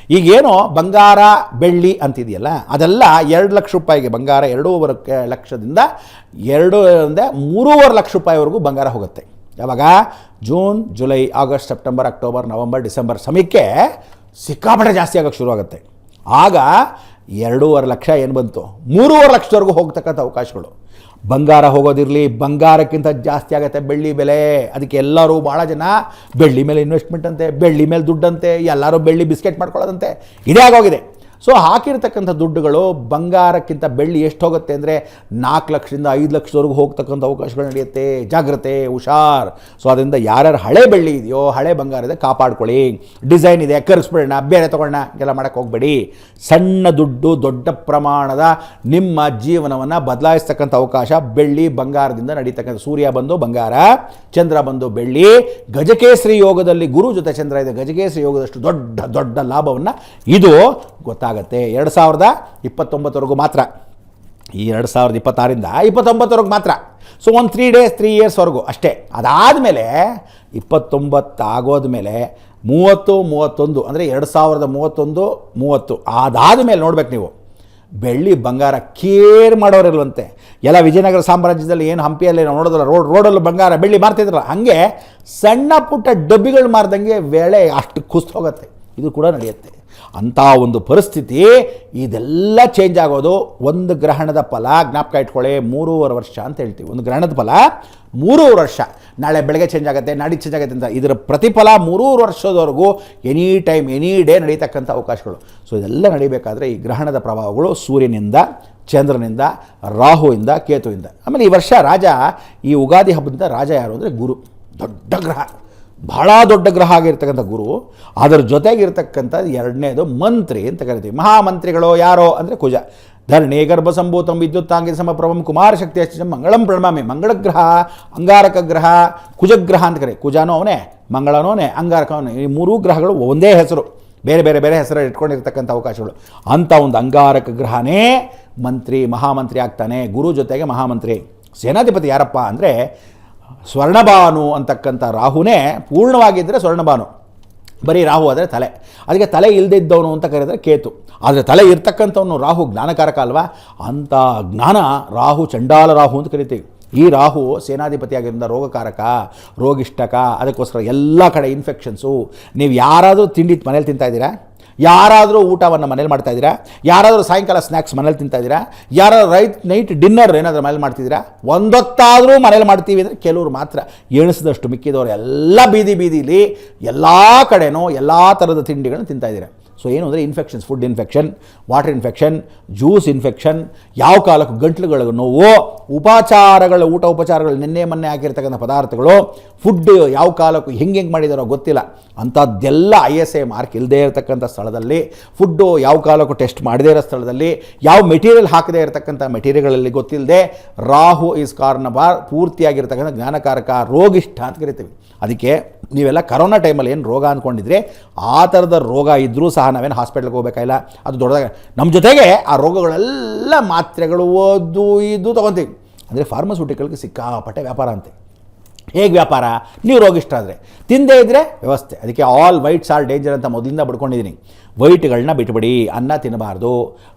ಈಗೇನೋ ಬಂಗಾರ ಬೆಳ್ಳಿ ಅಂತಿದೆಯಲ್ಲ ಅದೆಲ್ಲ 2 ಲಕ್ಷ ರೂಪಾಯಿಗೆ ಬಂಗಾರ 2.5 ಲಕ್ಷದಿಂದ 3.5 ಲಕ್ಷ ರೂಪಾಯಿವರೆಗೂ ಬಂಗಾರ ಹೋಗುತ್ತೆ. ಯಾವಾಗ June, July, August, September, October, November, December ಸಮಯಕ್ಕೆ ಸಿಕ್ಕಾಪಟ್ಟೆ ಜಾಸ್ತಿ ಆಗೋಕ್ಕೆ ಶುರುವಾಗುತ್ತೆ. ಆಗ 2.5 ಲಕ್ಷ ಏನು ಬಂತು, 3.5 ಲಕ್ಷದವರೆಗೂ ಹೋಗ್ತಕ್ಕಂಥ ಅವಕಾಶಗಳು. ಬಂಗಾರ ಹೋಗೋದಿರಲಿ, ಬಂಗಾರಕ್ಕಿಂತ ಜಾಸ್ತಿ ಆಗುತ್ತೆ ಬೆಳ್ಳಿ ಬೆಲೆ. ಅದಕ್ಕೆ ಎಲ್ಲರೂ ಭಾಳ ಜನ ಬೆಳ್ಳಿ ಮೇಲೆ ಇನ್ವೆಸ್ಟ್ಮೆಂಟ್ ಅಂತೆ, ಬೆಳ್ಳಿ ಮೇಲೆ ದುಡ್ಡಂತೆ, ಎಲ್ಲರೂ ಬೆಳ್ಳಿ ಬಿಸ್ಕೆಟ್ ಮಾಡ್ಕೊಳ್ಳೋದಂತೆ, ಇದೇ ಆಗೋಗಿದೆ. ಸೊ ಹಾಕಿರ್ತಕ್ಕಂಥ ದುಡ್ಡುಗಳು ಬಂಗಾರಕ್ಕಿಂತ ಬೆಳ್ಳಿ ಎಷ್ಟು ಹೋಗುತ್ತೆ ಅಂದರೆ 4 ಲಕ್ಷದಿಂದ 5 ಲಕ್ಷದವರೆಗೂ ಹೋಗ್ತಕ್ಕಂಥ ಅವಕಾಶಗಳು ನಡೆಯುತ್ತೆ. ಜಾಗ್ರತೆ, ಹುಷಾರ್. ಸೊ ಅದರಿಂದ ಯಾರ್ಯಾರು ಹಳೆ ಬೆಳ್ಳಿ ಇದೆಯೋ, ಹಳೆ ಬಂಗಾರ ಇದೆ, ಕಾಪಾಡ್ಕೊಳ್ಳಿ. ಡಿಸೈನ್ ಇದೆ, ಕರ್ಸ್ಬಿಡೋಣ, ಬೇರೆ ತೊಗೊಳ್ಳೋಣ, ಎಲ್ಲ ಮಾಡೋಕ್ಕೆ ಹೋಗಬೇಡಿ. ಸಣ್ಣ ದುಡ್ಡು ದೊಡ್ಡ ಪ್ರಮಾಣದ ನಿಮ್ಮ ಜೀವನವನ್ನು ಬದಲಾಯಿಸ್ತಕ್ಕಂಥ ಅವಕಾಶ ಬೆಳ್ಳಿ ಬಂಗಾರದಿಂದ ನಡೀತಕ್ಕಂಥ. ಸೂರ್ಯ ಬಂದು ಬಂಗಾರ, ಚಂದ್ರ ಬಂದು ಬೆಳ್ಳಿ, ಗಜಕೇಸರಿ ಯೋಗದಲ್ಲಿ ಗುರು ಜೊತೆ ಚಂದ್ರ ಇದೆ. ಗಜಕೇಸರಿ ಯೋಗದಷ್ಟು ದೊಡ್ಡ ದೊಡ್ಡ ಲಾಭವನ್ನು ಇದು ಗೊತ್ತಾಗುತ್ತೆ 2029ವರೆಗೂ ಮಾತ್ರ. ಈ 2026ರಿಂದ 29ವರೆಗೂ ಮಾತ್ರ. ಸೊ ಒಂದು 3 ಡೇಸ್ 3 ಇಯರ್ಸ್ವರೆಗೂ ಅಷ್ಟೇ. ಅದಾದಮೇಲೆ 29 ಆಗೋದ್ಮೇಲೆ 30, 31 ಅಂದರೆ 2031, 30 ಅದಾದಮೇಲೆ ನೋಡ್ಬೇಕು ನೀವು ಬೆಳ್ಳಿ ಬಂಗಾರ ಕೇರ್ ಮಾಡೋರಿಲ್ವಂತೆ. ಎಲ್ಲ ವಿಜಯನಗರ ಸಾಮ್ರಾಜ್ಯದಲ್ಲಿ ಏನು ಹಂಪಿಯಲ್ಲಿ ನೋಡೋದಲ್ಲ, ರೋಡಲ್ಲೂ ಬಂಗಾರ ಬೆಳ್ಳಿ ಮಾರ್ತಿದ್ರಲ್ಲ, ಹಾಗೆ ಸಣ್ಣ ಪುಟ್ಟ ಡಬ್ಬಿಗಳು ಮಾರ್ದಂಗೆ ವೇಳೆ ಅಷ್ಟು ಕುಸ್ತು ಹೋಗುತ್ತೆ. ಇದು ಕೂಡ ನಡೆಯುತ್ತೆ. ಅಂಥ ಒಂದು ಪರಿಸ್ಥಿತಿ, ಇದೆಲ್ಲ ಚೇಂಜ್ ಆಗೋದು ಒಂದು ಗ್ರಹಣದ ಫಲ. ಜ್ಞಾಪಕ ಇಟ್ಕೊಳ್ಳಿ, 3.5 ವರ್ಷ ಅಂತ ಹೇಳ್ತೀವಿ. ಒಂದು ಗ್ರಹಣದ ಫಲ 3.5 ವರ್ಷ. ನಾಳೆ ಬೆಳಗ್ಗೆ ಚೇಂಜ್ ಆಗುತ್ತೆ, ನಾಡಿದ್ದು ಚೇಂಜ್ ಆಗುತ್ತೆ ಅಂತ. ಇದರ ಪ್ರತಿಫಲ 3.5 ವರ್ಷದವರೆಗೂ ಎನಿ ಟೈಮ್ ಎನಿ ಡೇ ನಡೀತಕ್ಕಂಥ ಅವಕಾಶಗಳು. ಸೊ ಇದೆಲ್ಲ ನಡೀಬೇಕಾದ್ರೆ ಈ ಗ್ರಹಣದ ಪ್ರಭಾವಗಳು ಸೂರ್ಯನಿಂದ, ಚಂದ್ರನಿಂದ, ರಾಹುವಿಂದ, ಕೇತುವಿಂದ. ಆಮೇಲೆ ಈ ವರ್ಷ ರಾಜ, ಈ ಉಗಾದಿ ಹಬ್ಬದಿಂದ ರಾಜ ಯಾರು ಅಂದರೆ ಗುರು. ದೊಡ್ಡ ಗ್ರಹ, ಬಹಳ ದೊಡ್ಡ ಗ್ರಹ ಆಗಿರ್ತಕ್ಕಂಥ ಗುರು. ಅದರ ಜೊತೆಗಿರ್ತಕ್ಕಂಥ 2ನೇದು ಮಂತ್ರಿ ಅಂತ ಕರಿತೀವಿ. ಮಹಾಮಂತ್ರಿಗಳು ಯಾರೋ ಅಂದರೆ ಕುಜ. ಧರಣಿ ಗರ್ಭಸಂಭೂತಂ ವಿದ್ಯುತ್ತಾಂಗಿ ಸಮಪ್ರಭಂ ಕುಮಾರ ಶಕ್ತಿ ಅಶ್ಚಿಂ ಮಂಗಳಂ ಪ್ರಣಮಾಮಿ. ಮಂಗಳಗ್ರಹ, ಅಂಗಾರಕ ಗ್ರಹ, ಕುಜಗ್ರಹ ಅಂತ ಕರಿ. ಕುಜನೂ ಅವನೇ, ಮಂಗಳನೂ ಅವನೇ, ಅಂಗಾರಕ ಅವನೇ. ಈ 3 ಗ್ರಹಗಳು ಒಂದೇ ಹೆಸರು, ಬೇರೆ ಬೇರೆ ಬೇರೆ ಹೆಸರು ಇಟ್ಕೊಂಡಿರ್ತಕ್ಕಂಥ ಅವಕಾಶಗಳು. ಅಂಥ ಒಂದು ಅಂಗಾರಕ ಗ್ರಹನೇ ಮಂತ್ರಿ, ಮಹಾಮಂತ್ರಿ ಆಗ್ತಾನೆ. ಗುರು ಜೊತೆಗೆ ಮಹಾಮಂತ್ರಿ. ಸೇನಾಧಿಪತಿ ಯಾರಪ್ಪ ಅಂದರೆ ಸ್ವರ್ಣಭಾನು ಅಂತಕ್ಕಂಥ ರಾಹುನೇ. ಪೂರ್ಣವಾಗಿದ್ದರೆ ಸ್ವರ್ಣಭಾನು, ಬರೀ ರಾಹು ಆದರೆ ತಲೆ. ಅದಕ್ಕೆ ತಲೆ ಇಲ್ಲದಿದ್ದವನು ಅಂತ ಕರೆದರೆ ಕೇತು. ಆದರೆ ತಲೆ ಇರ್ತಕ್ಕಂಥವನು ರಾಹು ಜ್ಞಾನಕಾರಕ ಅಲ್ವಾ. ಅಂಥ ಜ್ಞಾನ ರಾಹು, ಚಂಡಾಲ ರಾಹು ಅಂತ ಕರಿತೀವಿ. ಈ ರಾಹು ಸೇನಾಧಿಪತಿಯಾಗಿರೋದ್ರಿಂದ ರೋಗಕಾರಕ, ರೋಗಿಷ್ಟಕ. ಅದಕ್ಕೋಸ್ಕರ ಎಲ್ಲ ಕಡೆ ಇನ್ಫೆಕ್ಷನ್ಸು. ನೀವು ಯಾರಾದರೂ ತಿಂಡಿ ಮನೇಲಿ ತಿಂತಾಯಿದ್ದೀರಾ? ಯಾರಾದರೂ ಊಟವನ್ನು ಮನೇಲಿ ಮಾಡ್ತಾಯಿದ್ದೀರಾ? ಯಾರಾದರೂ ಸಾಯಂಕಾಲ ಸ್ನ್ಯಾಕ್ಸ್ ಮನೇಲಿ ತಿಂತಾಯಿದ್ದೀರಾ? ಯಾರಾದರೂ ನೈಟ್ ಡಿನ್ನರ್ ಏನಾದರೂ ಮನೇಲಿ ಮಾಡ್ತಿದ್ದೀರಾ? ಒಂದೊತ್ತಾದರೂ ಮನೇಲಿ ಮಾಡ್ತೀವಿ ಅಂದರೆ ಕೆಲವರು ಮಾತ್ರ. ಎಣಿಸಿದಷ್ಟು ಮಿಕ್ಕಿದವರು ಎಲ್ಲ ಬೀದಿಲಿ ಎಲ್ಲ ಕಡೆನೂ ಎಲ್ಲ ಥರದ ತಿಂಡಿಗಳನ್ನು ತಿಂತಾಯಿದ್ದೀರಾ. ಸೊ ಏನು ಅಂದರೆ infections, food infection, water infection, juice infection, ಯಾವ ಕಾಲಕ್ಕೂ ಗಂಟ್ಲುಗಳ ನೋವು, ಉಪಚಾರಗಳು, ಊಟ ಉಪಚಾರಗಳು, ನಿನ್ನೆ ಮೊನ್ನೆ ಹಾಕಿರ್ತಕ್ಕಂಥ ಪದಾರ್ಥಗಳು, ಫುಡ್ ಯಾವ ಕಾಲಕ್ಕೂ ಹೆಂಗೆ ಮಾಡಿದಾರೋ ಗೊತ್ತಿಲ್ಲ ಅಂಥದ್ದೆಲ್ಲ ISI ಮಾರ್ಕ್ ಇಲ್ಲದೇ ಇರತಕ್ಕಂಥ ಸ್ಥಳದಲ್ಲಿ, ಫುಡ್ಡು ಯಾವ ಕಾಲಕ್ಕೂ ಟೆಸ್ಟ್ ಮಾಡದೇ ಇರೋ ಸ್ಥಳದಲ್ಲಿ, ಯಾವ ಮೆಟೀರಿಯಲ್ ಹಾಕದೇ ಇರತಕ್ಕಂಥ ಮೆಟೀರಿಯಲ್ಗಳಲ್ಲಿ ಗೊತ್ತಿಲ್ಲದೆ, ರಾಹು ಈಸ್ ಕಾರ್ನಬಾರ್, ಪೂರ್ತಿಯಾಗಿರ್ತಕ್ಕಂಥ ಜ್ಞಾನಕಾರಕ, ರೋಗಿಷ್ಠ ಅಂತ ಕರಿತೀವಿ. ಅದಕ್ಕೆ ನೀವೆಲ್ಲ ಕರೋನಾ ಟೈಮಲ್ಲಿ ಏನು ರೋಗ ಅಂದ್ಕೊಂಡಿದ್ರೆ ಆ ಥರದ ರೋಗ ಇದ್ದರೂ ಸಹ ನಾವೇನು ಹಾಸ್ಪಿಟ್ಲಿಗೆ ಹೋಗಬೇಕಾಗಿಲ್ಲ. ಅದು ದೊಡ್ಡದಾಗ ನಮ್ಮ ಜೊತೆಗೆ ಆ ರೋಗಗಳೆಲ್ಲ ಮಾತ್ರೆಗಳು ಓದು ಇದು ತೊಗೊತೀವಿ. ಅಂದರೆ ಫಾರ್ಮಸ್ಯೂಟಿಕಲ್ಗೆ ಸಿಕ್ಕಾಪಟ್ಟೆ ವ್ಯಾಪಾರ ಅಂತೆ. ಹೇಗೆ ವ್ಯಾಪಾರ? ನೀವು ರೋಗಿಷ್ಠ ಆದರೆ, ತಿಂದೇ ಇದ್ದರೆ ವ್ಯವಸ್ಥೆ. ಅದಕ್ಕೆ ಆಲ್ ವೈಟ್ಸ್ ಆರ್ ಡೇಂಜರ್ ಅಂತ ಮೊದಲಿಂದ ಬಿಡ್ಕೊಂಡಿದ್ದೀನಿ. ವೈಟ್ಗಳನ್ನ ಬಿಟ್ಬಿಡಿ. ಅನ್ನ ತಿನ್ನಬಾರ್ದು,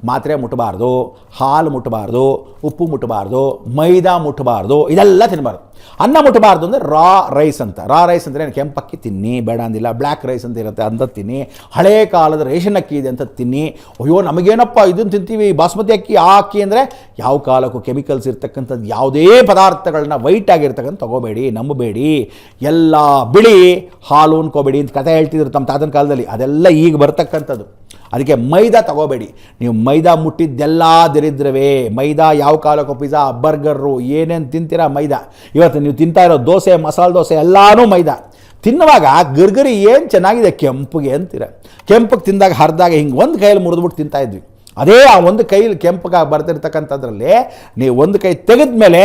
ಮಾತ್ರೆ ಮುಟ್ಟಬಾರ್ದು, ಹಾಲು ಮುಟ್ಟಬಾರ್ದು, ಉಪ್ಪು ಮುಟ್ಟಬಾರ್ದು, ಮೈದಾ ಮುಟ್ಟಬಾರ್ದು, ಇದೆಲ್ಲ ತಿನ್ನಬಾರ್ದು. ಅನ್ನ ಮುಟ್ಟಬಾರ್ದು ಅಂದರೆ ರಾ ರೈಸ್ ಅಂತ. ರಾ ರೈಸ್ ಅಂದರೆ ಕೆಂಪಕ್ಕಿ ತಿನ್ನಿ, ಬೇಡ ಅಂದಿಲ್ಲ. ಬ್ಲ್ಯಾಕ್ ರೈಸ್ ಅಂತ ಇರುತ್ತೆ, ಅಂಥದ್ದು ತಿನ್ನಿ. ಹಳೇ ಕಾಲದ ರೇಷನ್ ಅಕ್ಕಿ ಇದೆ ಅಂತ ತಿನ್ನಿ. ಅಯ್ಯೋ ನಮಗೇನಪ್ಪ ಇದನ್ನು ತಿಂತೀವಿ, ಬಾಸ್ಮತಿ ಅಕ್ಕಿ, ಆ ಅಕ್ಕಿ ಅಂದರೆ ಯಾವ ಕಾಲಕ್ಕೂ ಕೆಮಿಕಲ್ಸ್ ಇರ್ತಕ್ಕಂಥದ್ದು ಯಾವುದೇ ಪದಾರ್ಥಗಳನ್ನ ವೈಟ್ ಆಗಿರ್ತಕ್ಕಂಥ ತೊಗೋಬೇಡಿ, ನಂಬಬೇಡಿ. ಎಲ್ಲ ಬಿಳಿ ಹಾಲು ಅನ್ಕೋಬೇಡಿ ಅಂತ ಕಥೆ ಹೇಳ್ತಿದ್ರು ತಮ್ಮ ತಾತನ ಕಾಲದಲ್ಲಿ. ಅದೆಲ್ಲ ಈಗ ಬರ್ತಕ್ಕಂಥದ್ದು. ಅದಕ್ಕೆ ಮೈದಾ ತಗೋಬೇಡಿ. ನೀವು ಮೈದಾ ಮುಟ್ಟಿದ್ದೆಲ್ಲ ದರಿದ್ರವೇ. ಮೈದಾ ಯಾವ ಕಾಲಕ್ಕೂ ಪಿಜ್ಜಾ, ಬರ್ಗರು ಏನೇನು ತಿಂತೀರಾ ಮೈದಾ. ಇವತ್ತು ನೀವು ತಿಂತಾ ಇರೋ ದೋಸೆ, ಮಸಾಲೆ ದೋಸೆ ಎಲ್ಲನೂ ಮೈದಾ. ತಿನ್ನುವಾಗ ಗರ್ಗರಿ ಏನು ಚೆನ್ನಾಗಿದೆ ಕೆಂಪಗೆ ಅಂತೀರ. ಕೆಂಪಗೆ ತಿಂದಾಗ ಹರಿದಾಗ ಹಿಂಗೆ ಒಂದು ಕೈಯಲ್ಲಿ ಮುರಿದ್ಬಿಟ್ಟು ತಿಂತಾಯಿದ್ವಿ. ಅದೇ ಆ ಒಂದು ಕೈಯಲ್ಲಿ ಕೆಂಪಗೆ ಬರ್ತಿರ್ತಕ್ಕಂಥದ್ರಲ್ಲಿ ನೀವು ಒಂದು ಕೈ ತೆಗೆದ ಮೇಲೆ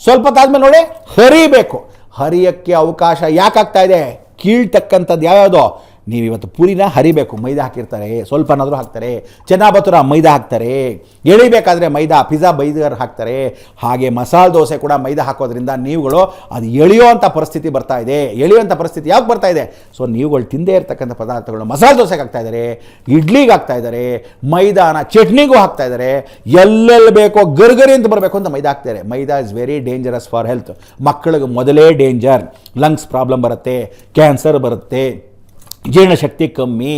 ಸ್ವಲ್ಪ ಹೊತ್ತಾದ್ಮೇಲೆ ನೋಡಿ ಹರಿಬೇಕು. ಹರಿಯೋಕ್ಕೆ ಅವಕಾಶ ಯಾಕಾಗ್ತಾ ಇದೆ? ಕೀಳ್ತಕ್ಕಂಥದ್ದು ಯಾವ್ಯಾವುದೋ ನೀವು ಇವತ್ತು ಪೂರಿನ ಹರಿಬೇಕು, ಮೈದಾ ಹಾಕಿರ್ತಾರೆ, ಸ್ವಲ್ಪನಾದರೂ ಹಾಕ್ತಾರೆ, ಚೆನ್ನಾಬತ್ತುರ ಮೈದಾ ಹಾಕ್ತಾರೆ, ಎಳಿಬೇಕಾದ್ರೆ ಮೈದಾ, ಪಿಜ್ಜಾ ಬೈದರ್ ಹಾಕ್ತಾರೆ. ಹಾಗೆ ಮಸಾಲೆ ದೋಸೆ ಕೂಡ ಮೈದಾ ಹಾಕೋದ್ರಿಂದ ನೀವುಗಳು ಅದು ಎಳೆಯುವಂಥ ಪರಿಸ್ಥಿತಿ ಬರ್ತಾ ಇದೆ. ಎಳೆಯುವಂಥ ಪರಿಸ್ಥಿತಿ ಯಾಕೆ ಬರ್ತಾ ಇದೆ? ಸೊ ನೀವುಗಳು ತಿಂದೇ ಇರ್ತಕ್ಕಂಥ ಪದಾರ್ಥಗಳು ಮಸಾಲೆ ದೋಸೆಗೆ ಹಾಕ್ತಾ ಇದ್ದಾರೆ, ಇಡ್ಲಿಗೆ ಹಾಕ್ತಾ ಇದ್ದಾರೆ, ಮೈದಾನ ಚಟ್ನಿಗೂ ಹಾಕ್ತಾ ಇದ್ದಾರೆ, ಎಲ್ಲೆಲ್ಲಿ ಬೇಕೋ ಗರ್ಗರಿ ಅಂತ ಬರಬೇಕು ಅಂತ ಮೈದಾ ಹಾಕ್ತಾರೆ. Maida is very dangerous for health. ಮಕ್ಕಳಿಗೆ ಮೊದಲೇ ಡೇಂಜರ್, ಲಂಗ್ಸ್ ಪ್ರಾಬ್ಲಮ್ ಬರುತ್ತೆ, ಕ್ಯಾನ್ಸರ್ ಬರುತ್ತೆ, ಜೀರ್ಣಶಕ್ತಿ ಕಮ್ಮಿ,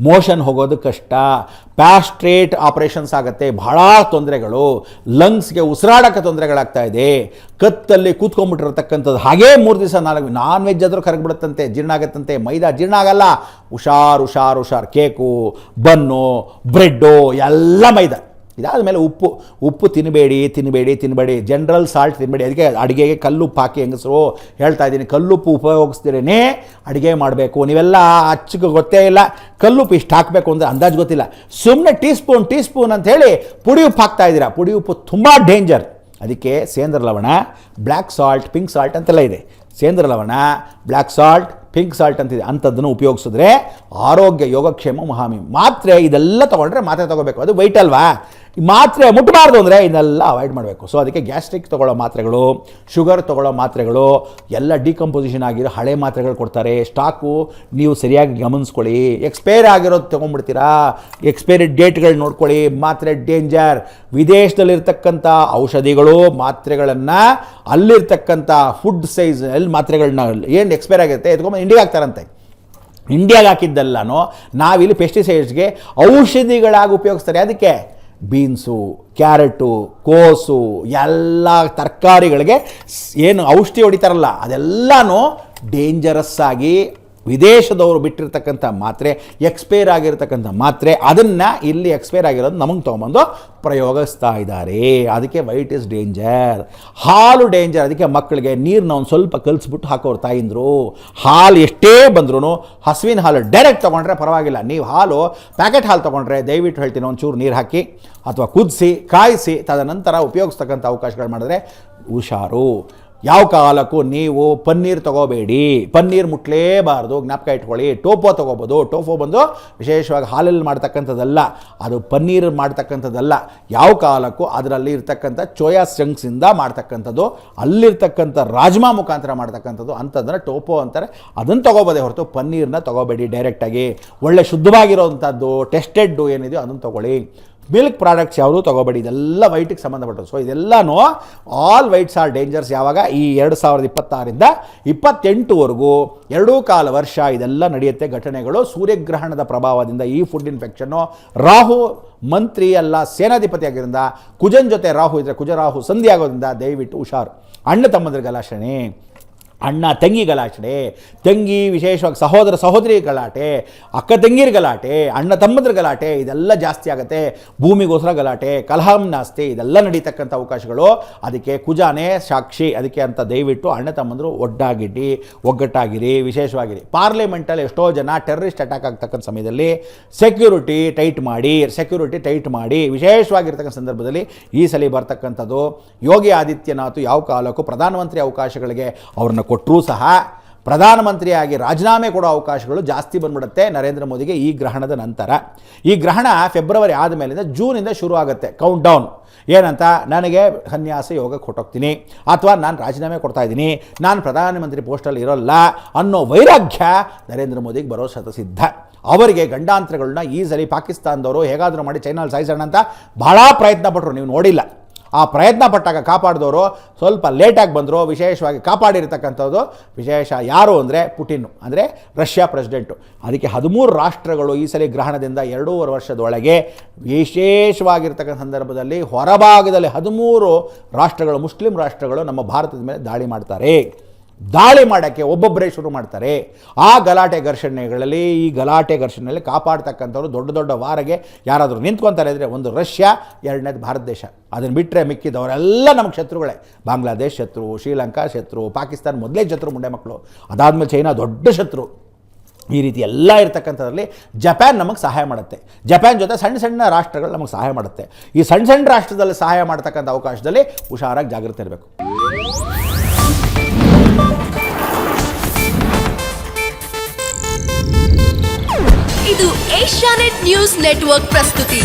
ಮೋಷನ್ ಹೋಗೋದು ಕಷ್ಟ, ಪ್ಯಾಸ್ಟ್ರೇಟ್ ಆಪರೇಷನ್ಸ್ ಆಗುತ್ತೆ, ಭಾಳ ತೊಂದರೆಗಳು, ಲಂಗ್ಸ್ಗೆ ಉಸಿರಾಡೋಕ್ಕೆ ತೊಂದರೆಗಳಾಗ್ತಾ ಇದೆ. ಕತ್ತಲ್ಲಿ ಕೂತ್ಕೊಂಡ್ಬಿಟ್ಟಿರ್ತಕ್ಕಂಥದ್ದು ಹಾಗೇ 3 ದಿವಸ 4 ನಾನ್ ವೆಜ್ ಆದರೂ ಕರಗ್ಬಿಡುತ್ತಂತೆ, ಜೀರ್ಣ ಆಗುತ್ತಂತೆ. ಮೈದಾ ಜೀರ್ಣ ಆಗಲ್ಲ. ಹುಷಾರು ಕೇಕು, ಬನ್ನು, ಬ್ರೆಡ್ಡು ಎಲ್ಲ ಮೈದಾ. ಇದಾದ ಮೇಲೆ ಉಪ್ಪು ತಿನ್ನಬೇಡಿ. ಜನರಲ್ ಸಾಲ್ಟ್ ತಿನ್ನಬೇಡಿ. ಅದಕ್ಕೆ ಅಡುಗೆಗೆ ಕಲ್ಲುಪ್ಪು ಹಾಕಿ ಹೆಂಗಸರು ಹೇಳ್ತಾ ಇದ್ದೀನಿ, ಕಲ್ಲುಪ್ಪು ಉಪಯೋಗಿಸ್ತಿರೇನೆ ಅಡುಗೆ ಮಾಡಬೇಕು. ನೀವೆಲ್ಲ ಅಚ್ಚಗೆ ಗೊತ್ತೇ ಇಲ್ಲ, ಕಲ್ಲುಪ್ಪು ಇಷ್ಟು ಹಾಕಬೇಕು ಅಂದರೆ ಅಂದಾಜು ಗೊತ್ತಿಲ್ಲ. ಸುಮ್ಮನೆ ಟೀ ಸ್ಪೂನ್ ಅಂತ ಹೇಳಿ ಪುಡಿ ಉಪ್ಪು ಹಾಕ್ತಾ ಇದ್ದೀರಾ. ಪುಡಿ ಉಪ್ಪು ತುಂಬ ಡೇಂಜರ್. ಅದಕ್ಕೆ ಸೇಂದ್ರ ಲವಣ, ಬ್ಲ್ಯಾಕ್ ಸಾಲ್ಟ್, ಪಿಂಕ್ ಸಾಲ್ಟ್ ಅಂತೆಲ್ಲ ಇದೆ. ಸೇಂದ್ರ ಲವಣ, ಬ್ಲ್ಯಾಕ್ ಸಾಲ್ಟ್, ಪಿಂಕ್ ಸಾಲ್ಟ್ ಅಂತಿದೆ. ಅಂಥದ್ದನ್ನು ಉಪಯೋಗಿಸಿದ್ರೆ ಆರೋಗ್ಯ, ಯೋಗಕ್ಷೇಮ, ಮಹಾಮಿ. ಮಾತ್ರೆ ಇದೆಲ್ಲ ತೊಗೊಂಡ್ರೆ ಮಾತ್ರೆ ತೊಗೋಬೇಕು, ಅದು ವೈಟ್ ಅಲ್ವಾ? ಮಾತ್ರೆ ಮುಟ್ಟಬಾರ್ದು ಅಂದರೆ ಇದನ್ನೆಲ್ಲ ಅವಾಯ್ಡ್ ಮಾಡಬೇಕು. ಸೊ ಅದಕ್ಕೆ ಗ್ಯಾಸ್ಟ್ರಿಕ್ ತೊಗೊಳ್ಳೋ ಮಾತ್ರೆಗಳು, ಶುಗರ್ ತೊಗೊಳ್ಳೋ ಮಾತ್ರೆಗಳು ಎಲ್ಲ ಡಿಕಂಪೋಸಿಷನ್ ಆಗಿರೋ ಹಳೆ ಮಾತ್ರೆಗಳು ಕೊಡ್ತಾರೆ. ಸ್ಟಾಕು ನೀವು ಸರಿಯಾಗಿ ಗಮನಿಸ್ಕೊಳ್ಳಿ. ಎಕ್ಸ್ಪೈರ್ ಆಗಿರೋದು ತೊಗೊಂಡ್ಬಿಡ್ತೀರಾ, ಎಕ್ಸ್ಪೈರಿ ಡೇಟ್ಗಳು ನೋಡ್ಕೊಳ್ಳಿ. ಮಾತ್ರೆ ಡೇಂಜರ್. ವಿದೇಶದಲ್ಲಿರ್ತಕ್ಕಂಥ ಔಷಧಿಗಳು, ಮಾತ್ರೆಗಳನ್ನು ಅಲ್ಲಿರ್ತಕ್ಕಂಥ ಫುಡ್ ಸೈಜ್ ಎಲ್ಲಿ ಮಾತ್ರೆಗಳನ್ನ ಏನು ಎಕ್ಸ್ಪೈರ್ ಆಗಿರುತ್ತೆ ಎತ್ಕೊಂಬ ಇಂಡಿಯಾಗೆ ಹಾಕ್ತಾರಂತೆ. ಇಂಡಿಯಾಗೆ ಹಾಕಿದ್ದೆಲ್ಲನೂ ನಾವಿಲ್ಲಿ ಪೆಸ್ಟಿಸೈಡ್ಸ್ಗೆ ಔಷಧಿಗಳಾಗಿ ಉಪಯೋಗಿಸ್ತಾರೆ. ಅದಕ್ಕೆ ಬೀನ್ಸು, ಕ್ಯಾರೆಟು, ಕೋಸು ಎಲ್ಲ ತರಕಾರಿಗಳಿಗೆ ಏನು ಔಷಧಿ ಹೊಡಿತಾರಲ್ಲ ಅದೆಲ್ಲನೂ ಡೇಂಜರಸ್ ಆಗಿ ವಿದೇಶದವರು ಬಿಟ್ಟಿರ್ತಕ್ಕಂಥ ಮಾತ್ರೆ, ಎಕ್ಸ್ಪೈರ್ ಆಗಿರ್ತಕ್ಕಂಥ ಮಾತ್ರೆ, ಅದನ್ನು ಇಲ್ಲಿ ಎಕ್ಸ್ಪೈರ್ ಆಗಿರೋದು ನಮಗೆ ತೊಗೊಂಬಂದು ಪ್ರಯೋಗಿಸ್ತಾ ಇದ್ದಾರೆ. ಅದಕ್ಕೆ ವೈಟ್ ಇಸ್ ಡೇಂಜರ್. ಹಾಲು ಡೇಂಜರ್. ಅದಕ್ಕೆ ಮಕ್ಕಳಿಗೆ ನೀರನ್ನ ಒಂದು ಸ್ವಲ್ಪ ಕಲಿಸ್ಬಿಟ್ಟು ಹಾಕೋರು ತಾಯಿಂದರು. ಹಾಲು ಎಷ್ಟೇ ಬಂದ್ರೂ ಹಸುವಿನ ಹಾಲು ಡೈರೆಕ್ಟ್ ತೊಗೊಂಡ್ರೆ ಪರವಾಗಿಲ್ಲ. ನೀವು ಹಾಲು ಪ್ಯಾಕೆಟ್ ಹಾಲು ತೊಗೊಂಡ್ರೆ ದಯವಿಟ್ಟು ಹೇಳ್ತೀನಿ ಒಂಚೂರು ನೀರು ಹಾಕಿ ಅಥವಾ ಕುದಿಸಿ ಕಾಯಿಸಿ ತದನಂತರ ಉಪಯೋಗಿಸ್ತಕ್ಕಂಥ ಅವಕಾಶಗಳು ಮಾಡಿದ್ರೆ ಹುಷಾರು. ಯಾವ ಕಾಲಕ್ಕೂ ನೀವು ಪನ್ನೀರ್ ತೊಗೋಬೇಡಿ, ಪನ್ನೀರ್ ಮುಟ್ಲೇಬಾರ್ದು, ಜ್ಞಾಪಕ ಇಟ್ಕೊಳ್ಳಿ. ಟೋಫು ತೊಗೋಬೋದು. ಟೋಫು ಬಂದು ವಿಶೇಷವಾಗಿ ಹಾಲಲ್ಲಿ ಮಾಡ್ತಕ್ಕಂಥದ್ದಲ್ಲ, ಅದು ಪನ್ನೀರ್ ಮಾಡ್ತಕ್ಕಂಥದ್ದಲ್ಲ. ಯಾವ ಕಾಲಕ್ಕೂ ಅದರಲ್ಲಿ ಇರ್ತಕ್ಕಂಥ ಸೋಯಾ ಚಂಕ್ಸಿಂದ ಮಾಡ್ತಕ್ಕಂಥದ್ದು, ಅಲ್ಲಿರ್ತಕ್ಕಂಥ ರಾಜ್ಮಾ ಮುಖಾಂತರ ಮಾಡ್ತಕ್ಕಂಥದ್ದು, ಅಂಥದ್ದನ್ನು ಟೋಫು ಅಂತಾರೆ. ಅದನ್ನು ತೊಗೋಬೋದೇ ಹೊರತು ಪನ್ನೀರನ್ನ ತೊಗೋಬೇಡಿ ಡೈರೆಕ್ಟಾಗಿ. ಒಳ್ಳೆ ಶುದ್ಧವಾಗಿರೋವಂಥದ್ದು ಟೆಸ್ಟೆಡ್ಡು ಏನಿದೆಯೋ ಅದನ್ನು ತೊಗೊಳ್ಳಿ. ಮಿಲ್ಕ್ ಪ್ರಾಡಕ್ಟ್ಸ್ ಯಾವುದೂ ತೊಗೋಬೇಡಿ. ಇದೆಲ್ಲ ವೈಟಿಗೆ ಸಂಬಂಧಪಟ್ಟದ್ದು. ಸೊ ಇದೆಲ್ಲನೂ ಆಲ್ ವೈಟ್ಸ್ ಆರ್ ಡೇಂಜರ್ಸ್. ಯಾವಾಗ ಈ 2026ರಿಂದ 28ವರೆಗೂ 2.25 ವರ್ಷ ಇದೆಲ್ಲ ನಡೆಯುತ್ತೆ ಘಟನೆಗಳು. ಸೂರ್ಯಗ್ರಹಣದ ಪ್ರಭಾವದಿಂದ ಈ ಫುಡ್ ಇನ್ಫೆಕ್ಷನ್ನು, ರಾಹು ಮಂತ್ರಿ ಅಲ್ಲ ಸೇನಾಧಿಪತಿ ಆಗಿರೋದ್ರಿಂದ, ಕುಜನ್ ಜೊತೆ ರಾಹು ಇದ್ದರೆ ಕುಜರಾಹು ಸಂಧಿ ಆಗೋದ್ರಿಂದ ದಯವಿಟ್ಟು ಹುಷಾರು. ಅಣ್ಣ ತಮ್ಮಂದ್ರ ಗಲಾಟೆ, ಅಣ್ಣ ತಂಗಿ ಗಲಾಟೆ, ತಂಗಿ ವಿಶೇಷವಾಗಿ ಸಹೋದರ ಸಹೋದರಿ ಗಲಾಟೆ, ಅಕ್ಕ ತಂಗಿರ ಗಲಾಟೆ, ಅಣ್ಣ ತಮ್ಮಂದ್ರ ಗಲಾಟೆ, ಇದೆಲ್ಲ ಜಾಸ್ತಿ ಆಗುತ್ತೆ. ಭೂಮಿಗೋಸ್ಕರ ಗಲಾಟೆ, ಕಲಹಂ ನಾಸ್ತಿ, ಇದೆಲ್ಲ ನಡೀತಕ್ಕಂಥ ಅವಕಾಶಗಳು. ಅದಕ್ಕೆ ಕುಜಾನೇ ಸಾಕ್ಷಿ. ಅದಕ್ಕೆ ಅಂತ ದಯವಿಟ್ಟು ಅಣ್ಣ ತಮ್ಮಂದರು ಒಗ್ಗಟ್ಟಾಗಿರಿ, ವಿಶೇಷವಾಗಿರಿ. ಪಾರ್ಲಿಮೆಂಟಲ್ಲಿ ಎಷ್ಟೋ ಜನ ಟೆರರಿಸ್ಟ್ ಅಟ್ಯಾಕ್ ಆಗ್ತಕ್ಕಂಥ ಸಮಯದಲ್ಲಿ ಸೆಕ್ಯೂರಿಟಿ ಟೈಟ್ ಮಾಡಿ ವಿಶೇಷವಾಗಿರ್ತಕ್ಕಂಥ ಸಂದರ್ಭದಲ್ಲಿ ಈ ಸಲ ಬರ್ತಕ್ಕಂಥದ್ದು ಯೋಗಿ ಆದಿತ್ಯನಾಥ್ ಯಾವ ಕಾಲಕ್ಕೂ ಪ್ರಧಾನಮಂತ್ರಿ ಅವಕಾಶಗಳಿಗೆ ಅವ್ರನ್ನ ಕೊಟ್ಟರೂ ಸಹ ಪ್ರಧಾನಮಂತ್ರಿಯಾಗಿ ರಾಜೀನಾಮೆ ಕೊಡೋ ಅವಕಾಶಗಳು ಜಾಸ್ತಿ ಬಂದ್ಬಿಡುತ್ತೆ ನರೇಂದ್ರ ಮೋದಿಗೆ ಈ ಗ್ರಹಣದ ನಂತರ. ಈ ಗ್ರಹಣ ಫೆಬ್ರವರಿ ಆದಮೇಲಿಂದ ಜೂನಿಂದ ಶುರು ಆಗುತ್ತೆ ಕೌಂಟ್ ಡೌನ್. ಏನಂತ, ನನಗೆ ಸನ್ಯಾಸ ಯೋಗಕ್ಕೆ ಹೊಟ್ಟೋಗ್ತೀನಿ, ಅಥವಾ ನಾನು ರಾಜೀನಾಮೆ ಕೊಡ್ತಾಯಿದ್ದೀನಿ, ನಾನು ಪ್ರಧಾನಮಂತ್ರಿ ಪೋಸ್ಟಲ್ಲಿ ಇರೋಲ್ಲ ಅನ್ನೋ ವೈರಾಗ್ಯ ನರೇಂದ್ರ ಮೋದಿಗೆ ಬರೋ ಶತಸಿದ್ಧ. ಅವರಿಗೆ ಗಂಡಾಂತರಗಳನ್ನ ಈ ಸರಿ ಪಾಕಿಸ್ತಾನದವರು ಹೇಗಾದರೂ ಮಾಡಿ ಚೈನಲ್ಲಿ ಸಾಯಿಸೋಣ ಅಂತ ಭಾಳ ಪ್ರಯತ್ನ ಪಟ್ಟರು. ನೀವು ನೋಡಿಲ್ಲ. ಆ ಪ್ರಯತ್ನ ಪಟ್ಟಾಗ ಕಾಪಾಡಿದವರು ಸ್ವಲ್ಪ ಲೇಟಾಗಿ ಬಂದರು. ವಿಶೇಷವಾಗಿ ಕಾಪಾಡಿರ್ತಕ್ಕಂಥದ್ದು ವಿಶೇಷ ಯಾರು ಅಂದರೆ ಪುಟಿನ್, ಅಂದರೆ ರಷ್ಯಾ ಪ್ರೆಸಿಡೆಂಟು. ಅದಕ್ಕೆ 13 ರಾಷ್ಟ್ರಗಳು ಈ ಸಲ ಗ್ರಹಣದಿಂದ 2.5 ವರ್ಷದೊಳಗೆ ವಿಶೇಷವಾಗಿರ್ತಕ್ಕಂಥ ಸಂದರ್ಭದಲ್ಲಿ ಹೊರಭಾಗದಲ್ಲಿ 13 ರಾಷ್ಟ್ರಗಳು, ಮುಸ್ಲಿಂ ರಾಷ್ಟ್ರಗಳು ನಮ್ಮ ಭಾರತದ ಮೇಲೆ ದಾಳಿ ಮಾಡ್ತಾರೆ. ದಾಳಿ ಮಾಡೋಕ್ಕೆ ಒಬ್ಬೊಬ್ಬರೇ ಶುರು ಮಾಡ್ತಾರೆ. ಆ ಗಲಾಟೆ ಘರ್ಷಣೆಯಲ್ಲಿ ಕಾಪಾಡ್ತಕ್ಕಂಥವ್ರು ದೊಡ್ಡ ವಾರಗೆ ಯಾರಾದರೂ ನಿಂತ್ಕೊತಾರೆ ಅಂದರೆ ಒಂದು ರಷ್ಯಾ, ಎರಡನೇದು ಭಾರತ ದೇಶ. ಅದನ್ನು ಬಿಟ್ಟರೆ ಮಿಕ್ಕಿದವರೆಲ್ಲ ನಮಗೆ ಶತ್ರುಗಳೇ. ಬಾಂಗ್ಲಾದೇಶ್ ಶತ್ರು, ಶ್ರೀಲಂಕಾ ಶತ್ರು, ಪಾಕಿಸ್ತಾನ ಮೊದಲೇ ಶತ್ರು, ಮುಂಡೆ ಮಕ್ಕಳು. ಅದಾದಮೇಲೆ ಚೈನಾ ದೊಡ್ಡ ಶತ್ರು. ಈ ರೀತಿ ಎಲ್ಲ ಇರ್ತಕ್ಕಂಥದ್ರಲ್ಲಿ ಜಪಾನ್ ನಮಗೆ ಸಹಾಯ ಮಾಡುತ್ತೆ. ಜಪಾನ್ ಜೊತೆ ಸಣ್ಣ ರಾಷ್ಟ್ರಗಳು ನಮಗೆ ಸಹಾಯ ಮಾಡುತ್ತೆ. ಈ ಸಣ್ಣ ರಾಷ್ಟ್ರದಲ್ಲಿ ಸಹಾಯ ಮಾಡ್ತಕ್ಕಂಥ ಅವಕಾಶದಲ್ಲಿ ಹುಷಾರಾಗಿ ಜಾಗೃತಿ ಇರಬೇಕು. ಏಷ್ಯಾನೆಟ್ ನ್ಯೂಸ್ ನೆಟ್ವರ್ಕ್ ಪ್ರಸ್ತುತಿ.